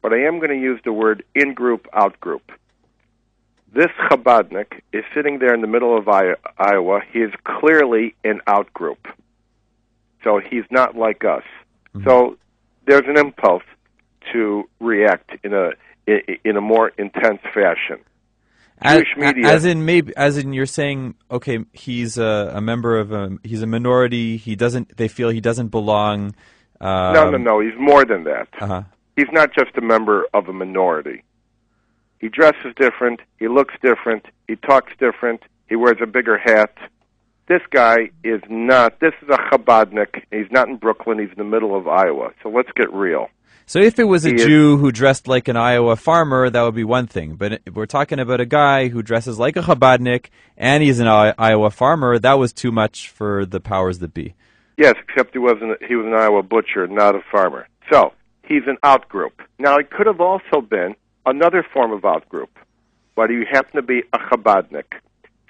but I am going to use the word in-group, out-group. This Chabadnik is sitting there in the middle of Iowa. He is clearly an out-group. So he's not like us. Mm-hmm. So there's an impulse to react in a more intense fashion. Jewish media, as in you're saying, okay, he's a member of he's a minority. They feel he doesn't belong. No. He's more than that. Uh-huh. He's not just a member of a minority. He dresses different. He looks different. He talks different. He wears a bigger hat. This guy is not. This is a Chabadnik. He's not in Brooklyn. He's in the middle of Iowa. So let's get real. So if it was a Jew who dressed like an Iowa farmer, that would be one thing. But if we're talking about a guy who dresses like a Chabadnik and he's an Iowa farmer, that was too much for the powers that be. Yes, except he was an Iowa butcher, not a farmer. So he's an out-group. Now, he could have also been another form of out-group, but he happened to be a Chabadnik.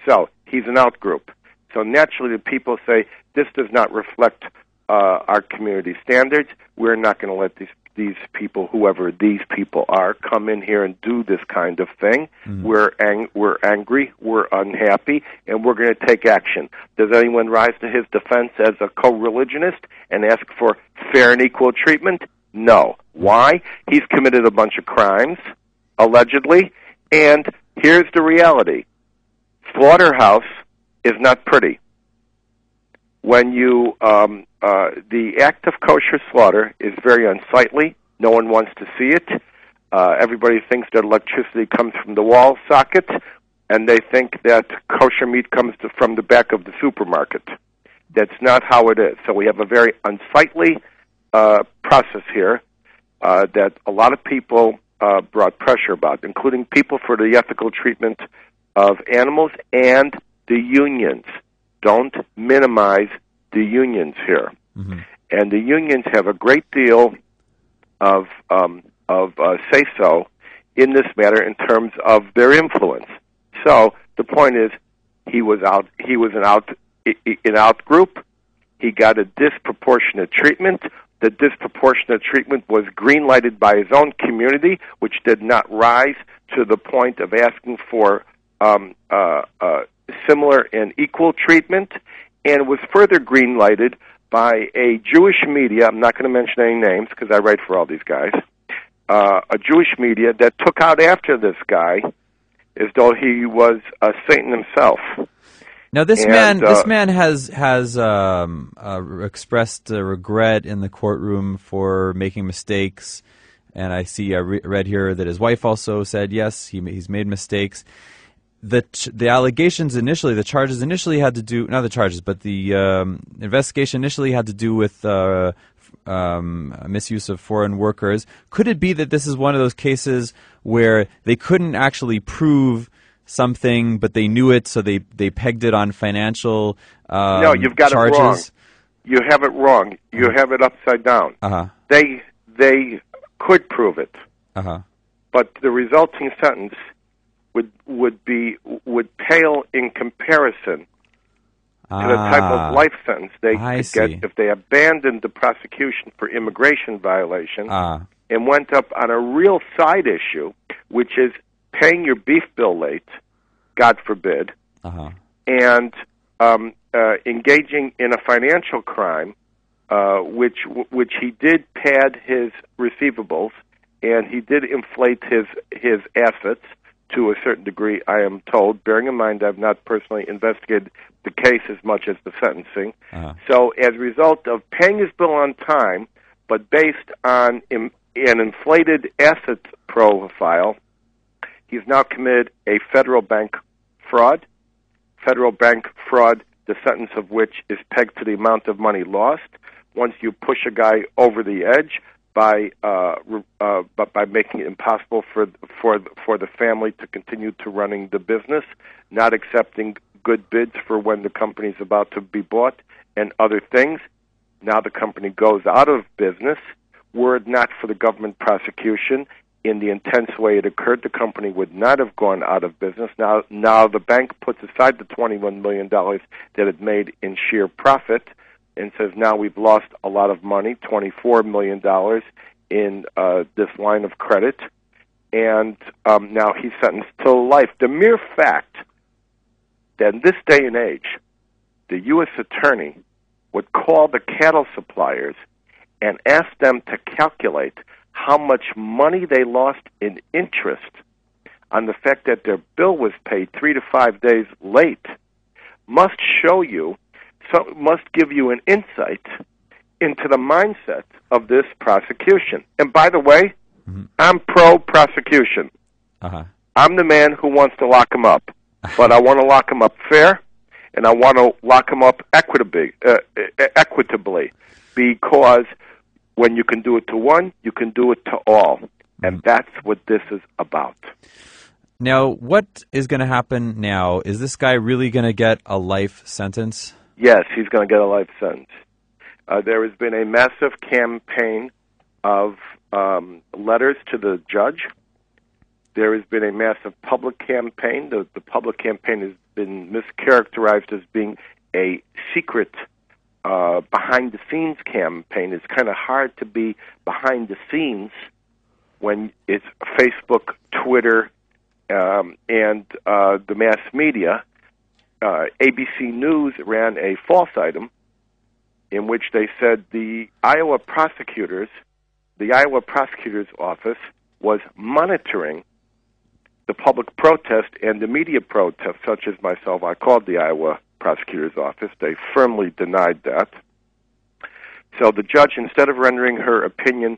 So he's an out-group. So naturally, the people say, this does not reflect our community standards. We're not going to let these people, whoever these people are, come in here and do this kind of thing. Mm-hmm. We're angry, we're unhappy, and we're going to take action. Does anyone rise to his defense as a co-religionist and ask for fair and equal treatment? No. Why? He's committed a bunch of crimes, allegedly, and here's the reality. Slaughterhouse is not pretty. When you, the act of kosher slaughter is very unsightly. No one wants to see it. Everybody thinks that electricity comes from the wall socket, and they think that kosher meat comes from the back of the supermarket. That's not how it is. So we have a very unsightly process here that a lot of people brought pressure about, including people for the ethical treatment of animals and the unions. Don't minimize the unions here. Mm-hmm. And the unions have a great deal of say-so in this matter in terms of their influence. So the point is, he was an out group. He got a disproportionate treatment. The disproportionate treatment was green-lighted by his own community, which did not rise to the point of asking for similar and equal treatment, and was further green-lighted by a Jewish media. I'm not going to mention any names because I write for all these guys. A Jewish media that took out after this guy as though he was Satan himself. Now, this man has expressed regret in the courtroom for making mistakes, and I read here that his wife also said yes, he's made mistakes. The allegations initially, the charges initially had to do, not the charges, but the investigation initially had to do with misuse of foreign workers. Could it be that this is one of those cases where they couldn't actually prove something, but they knew it, so they pegged it on financial No, you've got charges? It wrong. You have it wrong. You have it upside down. Uh-huh. They could prove it, uh-huh, but the resulting sentence would pale in comparison to the type of life sentence they could get if they abandoned the prosecution for immigration violation and went up on a real side issue, which is paying your beef bill late, God forbid, and engaging in a financial crime, which he did pad his receivables and he did inflate his assets to a certain degree, I am told, bearing in mind I've not personally investigated the case as much as the sentencing. So as a result of paying his bill on time, but based on an inflated assets profile, he's now committed a federal bank fraud. Federal bank fraud, the sentence of which is pegged to the amount of money lost. Once you push a guy over the edge by making it impossible for the family to continue to running the business, not accepting good bids for when the company is about to be bought, and other things. Now the company goes out of business. Were it not for the government prosecution, in the intense way it occurred, the company would not have gone out of business. Now the bank puts aside the $21 million that it made in sheer profit and says, now we've lost a lot of money, $24 million in this line of credit, and now he's sentenced to life. The mere fact that in this day and age, the U.S. attorney would call the cattle suppliers and ask them to calculate how much money they lost in interest on the fact that their bill was paid 3 to 5 days late must give you an insight into the mindset of this prosecution. And by the way, I'm pro-prosecution. I'm the man who wants to lock him up, but I want to lock him up fair, and I want to lock him up equitably, because when you can do it to one, you can do it to all, and that's what this is about. Now, what is going to happen now? Is this guy really going to get a life sentence? Yes, he's going to get a life sentence. There has been a massive campaign of letters to the judge. There has been a massive public campaign. The public campaign has been mischaracterized as being a secret behind-the-scenes campaign. It's kind of hard to be behind the scenes when it's Facebook, Twitter, and the mass media. ABC News ran a false item in which they said the Iowa prosecutor's office was monitoring the public protest and the media protest, such as myself. I called the Iowa prosecutor's office. They firmly denied that. So the judge, instead of rendering her opinion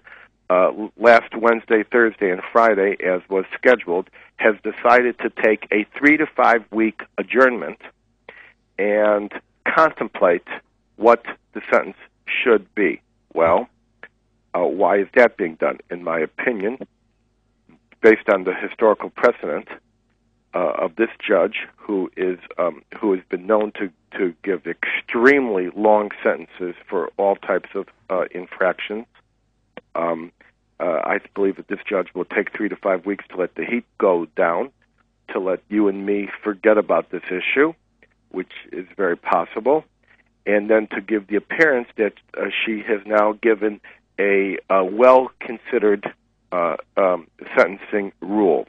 last Wednesday, Thursday, and Friday, as was scheduled, has decided to take a 3 to 5 week adjournment and contemplate what the sentence should be. Well, why is that being done? In my opinion, based on the historical precedent of this judge, who has been known to give extremely long sentences for all types of infractions, I believe that this judge will take 3 to 5 weeks to let the heat go down, to let you and me forget about this issue, which is very possible, and then to give the appearance that she has now given a well-considered sentencing rule.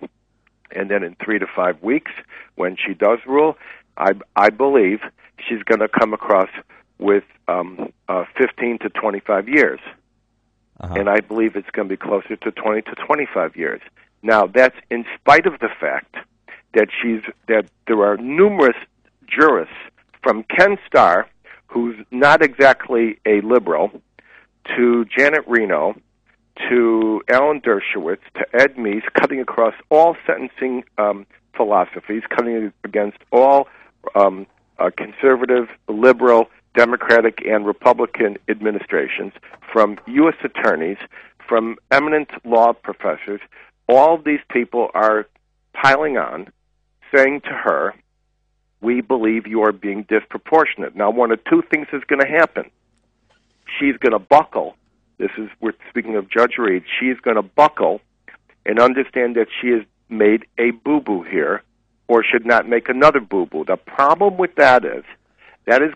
And then in 3 to 5 weeks, when she does rule, I believe she's going to come across with 15 to 25 years. And I believe it's going to be closer to 20 to 25 years. Now, that's in spite of the fact that there are numerous jurists, from Ken Starr, who's not exactly a liberal, to Janet Reno, to Alan Dershowitz, to Ed Meese, cutting across all sentencing philosophies, cutting against all conservative, liberal, Democratic, and Republican administrations, from U.S. attorneys, from eminent law professors. All these people are piling on, saying to her, we believe you are being disproportionate. Now, one of two things is going to happen. She's going to buckle. We're speaking of Judge Reed. She's going to buckle and understand that she has made a boo-boo here, or should not make another boo-boo. The problem with that is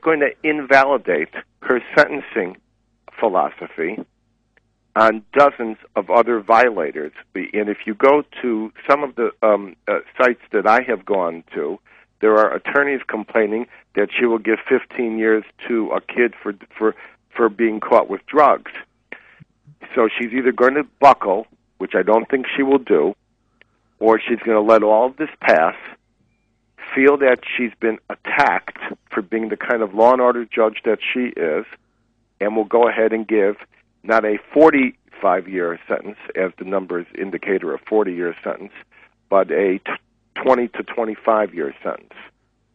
going to invalidate her sentencing philosophy on dozens of other violators. And if you go to some of the sites that I have gone to, there are attorneys complaining that she will give 15 years to a kid for being caught with drugs. So she's either going to buckle, which I don't think she will do, or she's going to let all of this pass, feel that she's been attacked for being the kind of law and order judge that she is, and will go ahead and give not a 45-year sentence, as the numbers indicate, or a 40-year sentence, but a 20 to 25-year sentence.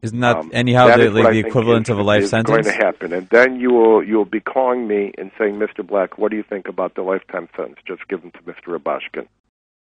Isn't that anyhow the equivalent of a life sentence? Going to happen, and then you'll be calling me and saying, Mr. Black, what do you think about the lifetime sentence just given to Mr. Rubashkin?